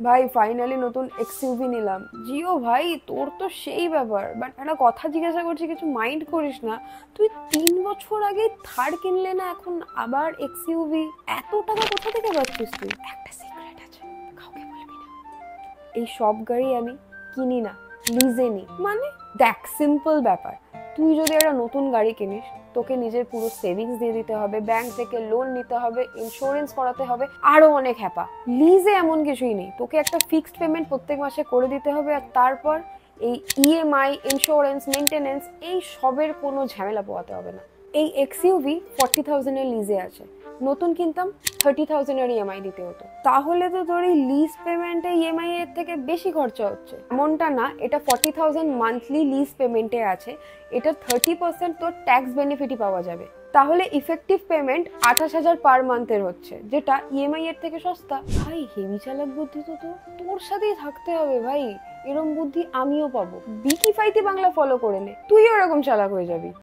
ভাই ফাইনালি নতুন এক্সইউভি নিলাম। জিও ভাই তোর তো সেই ব্যাপার, বাট একটা কথা জিজ্ঞাসা করছি, কিছু মাইন্ড করিস না। তুই 3 বছর আগে থার কিনলে না, এখন আবার এক্সইউভি? এত টাকা কোথা থেকে পাচ্ছিস তুই? একটা সিক্রেট আছে, কাউকে বলবি না। এই সব গাড়ি আমি কিনি না, লিজে নি। মানে দেখ, সিম্পল ব্যাপার। তুই যদি একটা নতুন গাড়ি কিনিস, তোকে নিজের পুরো সেভিংস দিয়ে দিতে হবে, ব্যাংক থেকে লোন নিতে হবে, ইন্স্যুরেন্স করাতে হবে, আরো অনেক হ্যাপা। লিজে এমন কিছুই নেই, তোকে একটা ফিক্সড পেমেন্ট প্রত্যেক মাসে করে দিতে হবে, আর তারপর এই ইএমআই, ইন্স্যুরেন্স, মেনটেনেন্স, এই সবের কোনো ঝামেলা পোহাতে হবে না। এই এক্সইউভি 40,000 এর লিজে আছে, নতুন কিনতাম 30,000 এর ইএমআই দিতে হতো। তাহলে তো তোর এই লিজ পেমেন্টে ইএমআই এর থেকে বেশি খরচা হচ্ছে। এমনটা না, এটা 40,000 মান্থলি লিজ পেমেন্টে আছে, এটা 30% তোর ট্যাক্স বেনিফিটই পাওয়া যাবে। তাহলে ইফেক্টিভ পেমেন্ট 28,000 পার মান্থের হচ্ছে, যেটা ইএমআই এর থেকে সস্তা। ভাই হেভি চালাক বুদ্ধি তো তোর সাথেই থাকতে হবে ভাই। এরম বুদ্ধি আমিও পাবো। বিকিফাইতি বাংলা ফলো করে নে, তুইও এরকম চালাক হয়ে যাবি।